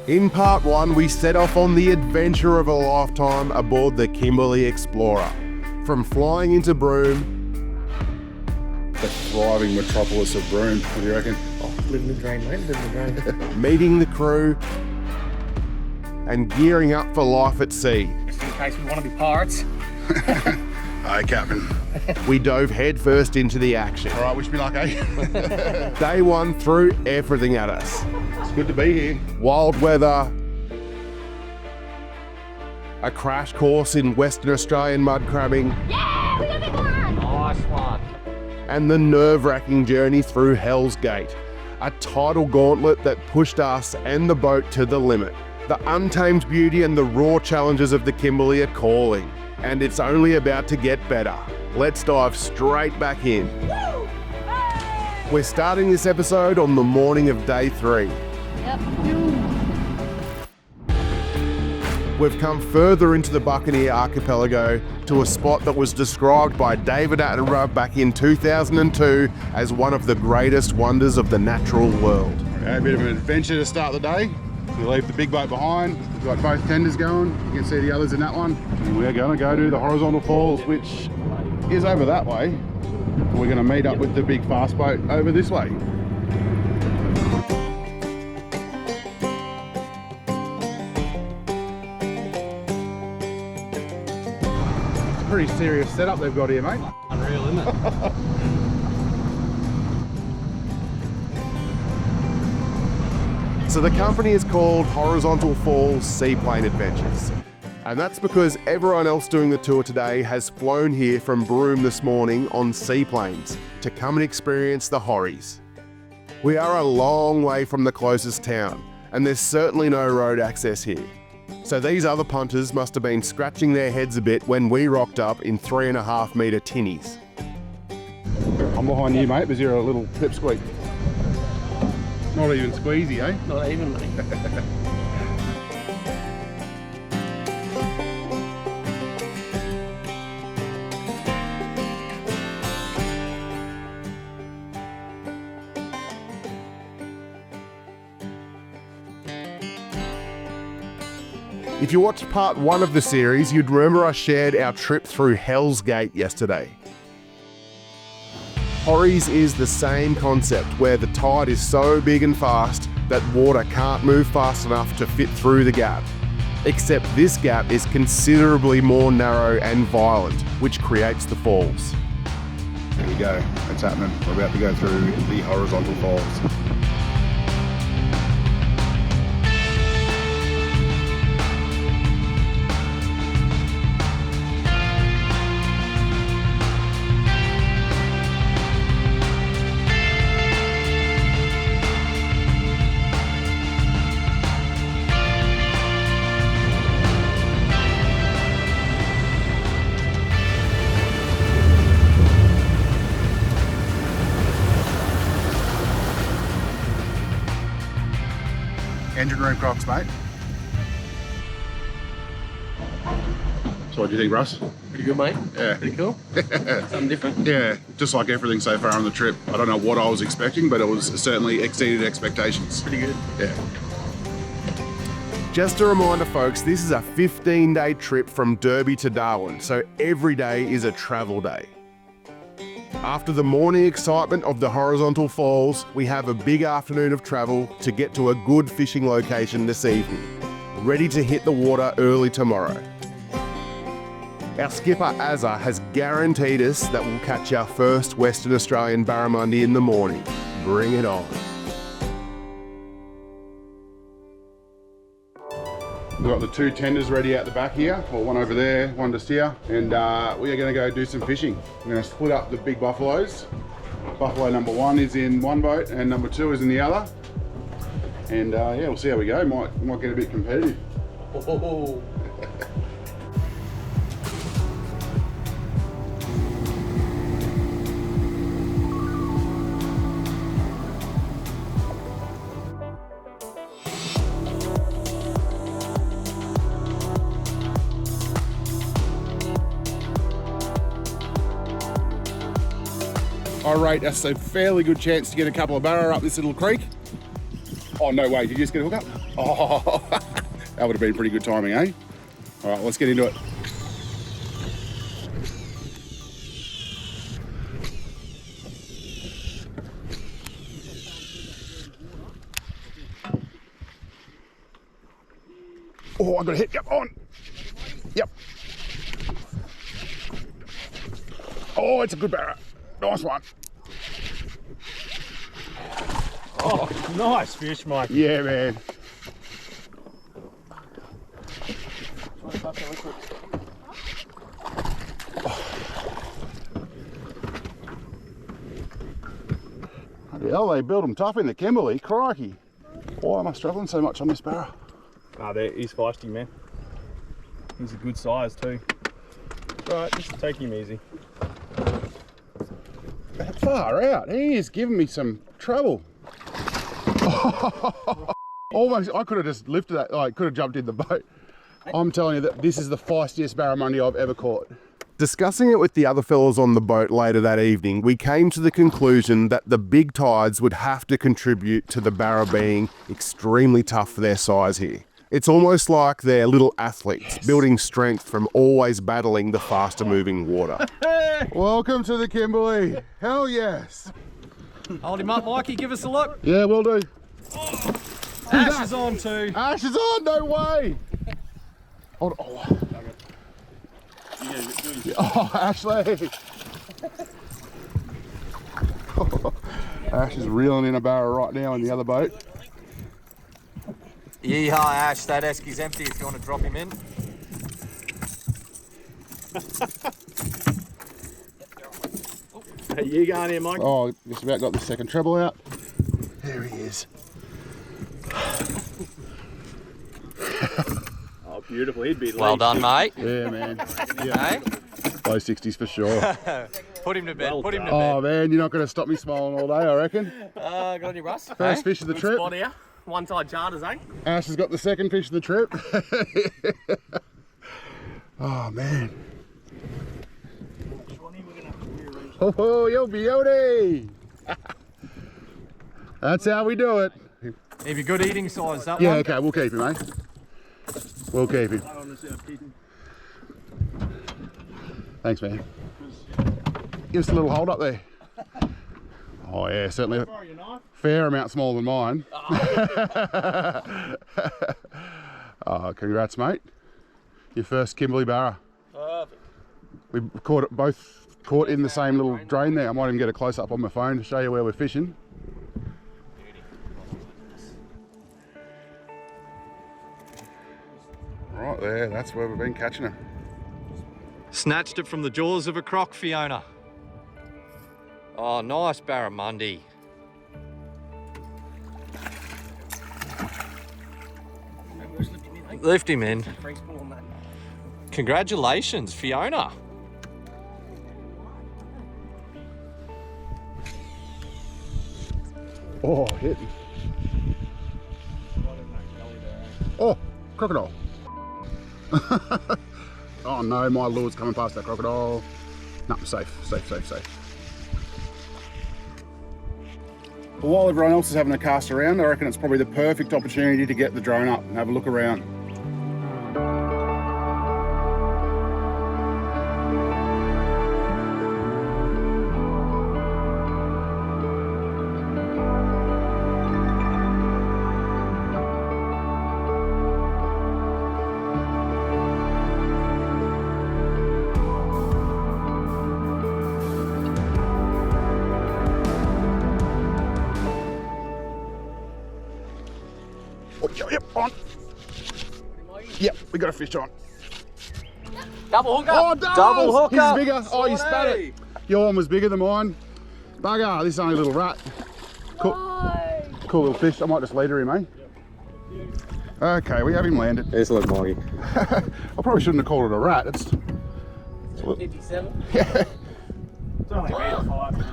In part one, we set off on the adventure of a lifetime aboard the Kimberley Explorer. From flying into Broome, The thriving metropolis of Broome, what do you reckon? Oh, living the dream, mate, living the dream. meeting the crew, and gearing up for life at sea. Just in case we want to be pirates. Aye, Captain. We dove headfirst into the action. All right, wish me luck, eh? Day one threw everything at us. It's good to be here. Wild weather, a crash course in Western Australian mud crabbing, Yeah, we got a big one! Nice one. and the nerve-wracking journey through Hell's Gate, a tidal gauntlet that pushed us and the boat to the limit. The untamed beauty and the raw challenges of the Kimberley are calling, and it's only about to get better. Let's dive straight back in. Woo! Hey! We're starting this episode on the morning of day 3. Yep. We've come further into the Buccaneer Archipelago to a spot that was described by David Attenborough back in 2002 as one of the greatest wonders of the natural world. Okay, a bit of an adventure to start the day. We leave the big boat behind. We've got both tenders going. You can see the others in that one. And we're going to go to the horizontal falls, which is over that way. We're going to meet up with the big fast boat over this way. Pretty serious setup they've got here, mate. Unreal, isn't it? So the company is called Horizontal Falls Seaplane Adventures. And that's because everyone else doing the tour today has flown here from Broome this morning on seaplanes to come and experience the Horries. We are a long way from the closest town, and there's certainly no road access here. So these other punters must have been scratching their heads a bit when we rocked up in 3.5 metre tinnies. I'm behind you, mate, because you're a little pipsqueak. Not even squeezy, eh? Not even, mate. If you watched part 1 of the series, you'd remember I shared our trip through Hell's Gate yesterday. Horries is the same concept where the tide is so big and fast that water can't move fast enough to fit through the gap. Except this gap is considerably more narrow and violent, which creates the falls. There we go. It's happening. We're about to go through the horizontal falls. Engine room crocs, mate. So what do you think, Russ? Pretty good, mate. Yeah. Pretty cool. Something different. Yeah, just like everything so far on the trip. I don't know what I was expecting, but it was certainly exceeded expectations. Pretty good. Yeah. Just a reminder, folks, this is a 15-day trip from Derby to Darwin, so every day is a travel day. After the morning excitement of the horizontal falls, we have a big afternoon of travel to get to a good fishing location this evening, ready to hit the water early tomorrow. Our skipper Azza has guaranteed us that we'll catch our first Western Australian Barramundi in the morning. Bring it on. We've got the 2 tenders ready out the back here, or one over there, one just here, and we are going to go do some fishing. We're going to split up the big buffaloes. Buffalo number 1 is in one boat and number 2 is in the other. And yeah, we'll see how we go. Might get a bit competitive. Oh. I rate us a fairly good chance to get a couple of barra up this little creek. Oh, no way. Did you just get a hook up? Oh, that would have been pretty good timing, eh? All right, let's get into it. Oh, I got a hit. Yep, on. Yep. Oh, it's a good barra. Nice one. Oh, nice fish, Mike. Yeah, man. Hell, they build them tough in the Kimberley. Crikey. Why am I struggling so much on this barra? Ah, he's feisty, man. He's a good size too. Right, just take him easy. Far out. He is giving me some trouble. Almost, I could have just lifted that, like, could have jumped in the boat. I'm telling you that this is the feistiest barramundi I've ever caught. Discussing it with the other fellas on the boat later that evening, we came to the conclusion that the big tides would have to contribute to the barra being extremely tough for their size here. It's almost like they're little athletes, building strength from always battling the faster moving water. Welcome to the Kimberley. Hell yes. Hold him up, Mikey. Give us a look. Yeah, will do. Ash is on too. Ash is on, no way. Hold on. Oh, Ashley. Ash is reeling in a barra right now in the other boat. Yeehaw, Ash, that esky's empty if you want to drop him in. Hey, you going here, Mike? Oh, just about got the second treble out. There he is. Oh, beautiful. He'd be Well done, mate. Yeah, man. Yeah. Hey? Low 60s for sure. Put him to bed, Well put him to Oh, bed. man, you're not going to stop me smiling all day, I reckon. Got any Russ? First fish of the trip. Spot here. One side charters, eh? Ash has got the second fish of the trip. Oh, man. Oh, yo, beauty. That's how we do it. He'd be good eating size, that Yeah, one. okay, we'll keep him, eh? We'll keep him. Thanks, man. Give us a little hold up there. Oh, yeah, certainly a fair amount smaller than mine. Oh, congrats, mate. Your first Kimberley barra. We caught it both caught in the same little drain there. I might even get a close up on my phone to show you where we're fishing. Right there, that's where we've been catching them. Snatched it from the jaws of a croc, Fiona. Oh, nice barramundi. Lift him in. Congratulations, Fiona. Oh, hitting. Oh, crocodile. Oh no, my lure's coming past that crocodile. No, safe. Well, while everyone else is having a cast around, I reckon it's probably the perfect opportunity to get the drone up and have a look around. Oh, yep, on. Yep, we got a fish on. Double hook up. Oh, it does! Double hook up. He's bigger. Oh, you spat it. Your one was bigger than mine. Bugger, this is only a little rat. Cool, cool little fish. I might just leader him, eh? Okay, we have him landed. There's a little Moggy. I probably shouldn't have called it a rat. It's a little... 57. Yeah. It's only metre 5.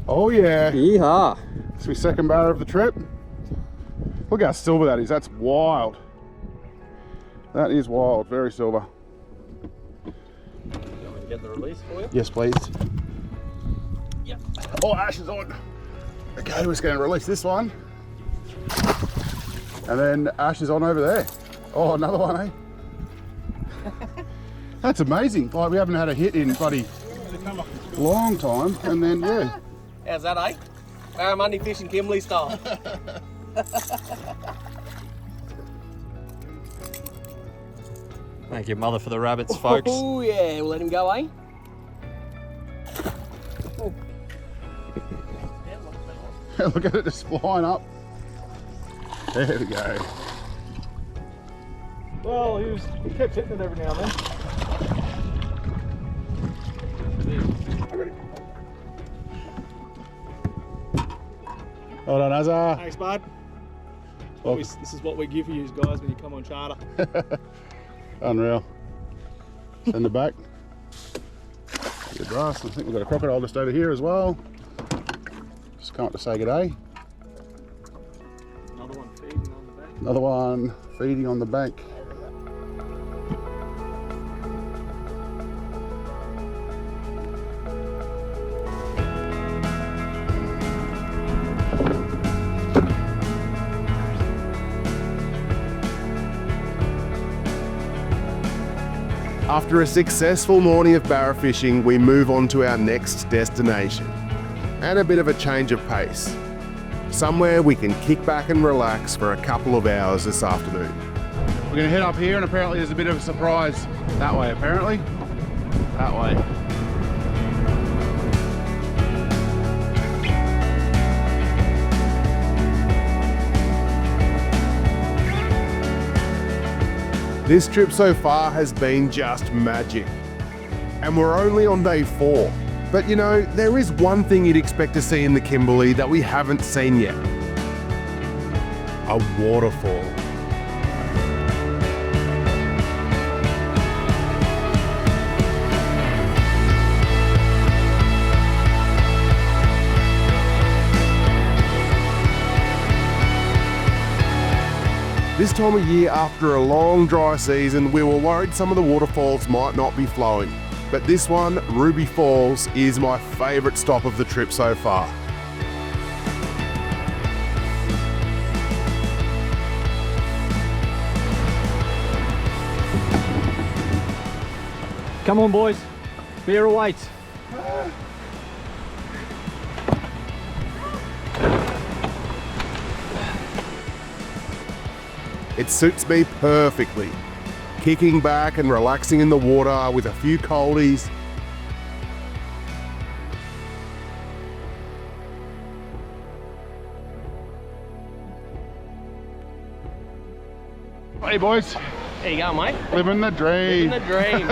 Oh yeah. Yeehaw. It's my second barra of the trip. Look how silver that is. That's wild. That is wild. Very silver. You want me to get the release for you? Yes, please. Yep. Oh, Ash is on. Okay, we're just going to release this one. And then Ash is on over there. Oh, another one, eh? That's amazing. Like, we haven't had a hit in bloody long time. And then, yeah. How's that, eh? Barramundi fishing Kimberley style. Thank you, mother, for the rabbits, folks. Oh yeah, we'll let him go, eh? Look at it just flying up. There we go. Well, he kept hitting it every now and then. Well done, Azar. Thanks, bud. Well, This is what we give you guys when you come on charter. unreal. Send it back. Good brass. I think we've got a crocodile just over here as well. Just come up to say good day. Another one feeding on the back. Another one feeding on the bank. After a successful morning of barra fishing, we move on to our next destination. And a bit of a change of pace. Somewhere we can kick back and relax for a couple of hours this afternoon. We're going to head up here, and apparently there's a bit of a surprise that way, apparently. That way. This trip so far has been just magic. And we're only on day 4. But you know, there is one thing you'd expect to see in the Kimberley that we haven't seen yet. A waterfall. This time of year, after a long dry season, we were worried some of the waterfalls might not be flowing. But this one, Ruby Falls, is my favourite stop of the trip so far. Come on, boys. Beer awaits. It suits me perfectly. Kicking back and relaxing in the water with a few coldies. Hey boys, There you go, mate. living the dream. Living the dream.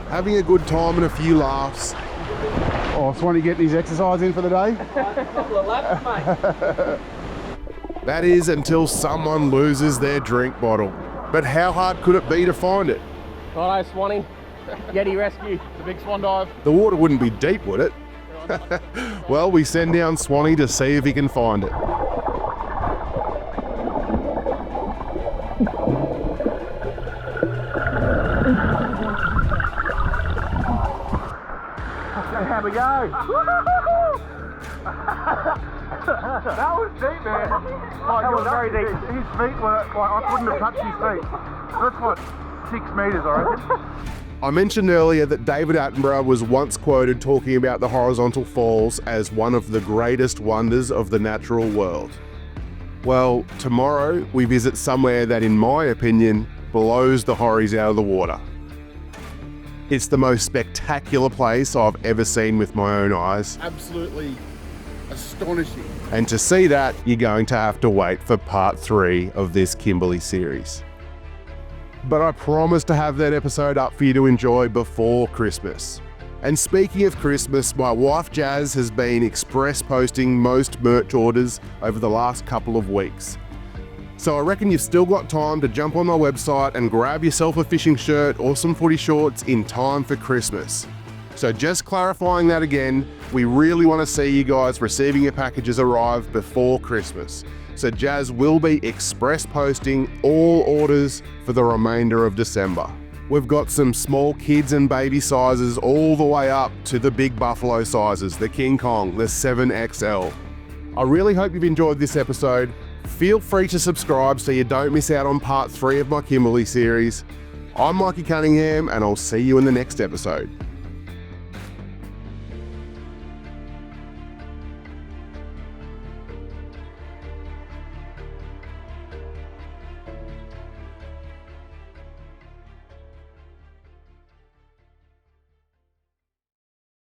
Having a good time and a few laughs. Oh, Swanee getting his exercise in for the day. Couple of laps, mate. That is until someone loses their drink bottle. But how hard could it be to find it? Righto, Swanee. Yeti rescue. The big swan dive. The water wouldn't be deep, would it? Well, we send down Swanee to see if he can find it. There we go. That was deep, man. That was very deep. His feet were, like, I couldn't have touched his feet. That's what, 6 metres, I reckon. I mentioned earlier that David Attenborough was once quoted talking about the horizontal falls as one of the greatest wonders of the natural world. Well, tomorrow we visit somewhere that, in my opinion, blows the horries out of the water. It's the most spectacular place I've ever seen with my own eyes. Absolutely astonishing. And to see that, you're going to have to wait for part 3 of this Kimberley series. But I promise to have that episode up for you to enjoy before Christmas. And speaking of Christmas, my wife Jazz has been express posting most merch orders over the last couple of weeks. So I reckon you've still got time to jump on my website and grab yourself a fishing shirt or some footy shorts in time for Christmas. So just clarifying that again, we really want to see you guys receiving your packages arrive before Christmas. So Jazz will be express posting all orders for the remainder of December. We've got some small kids and baby sizes all the way up to the big buffalo sizes, the King Kong, the 7XL. I really hope you've enjoyed this episode. Feel free to subscribe so you don't miss out on part 3 of my Kimberley series. I'm Mikey Cunningham, and I'll see you in the next episode.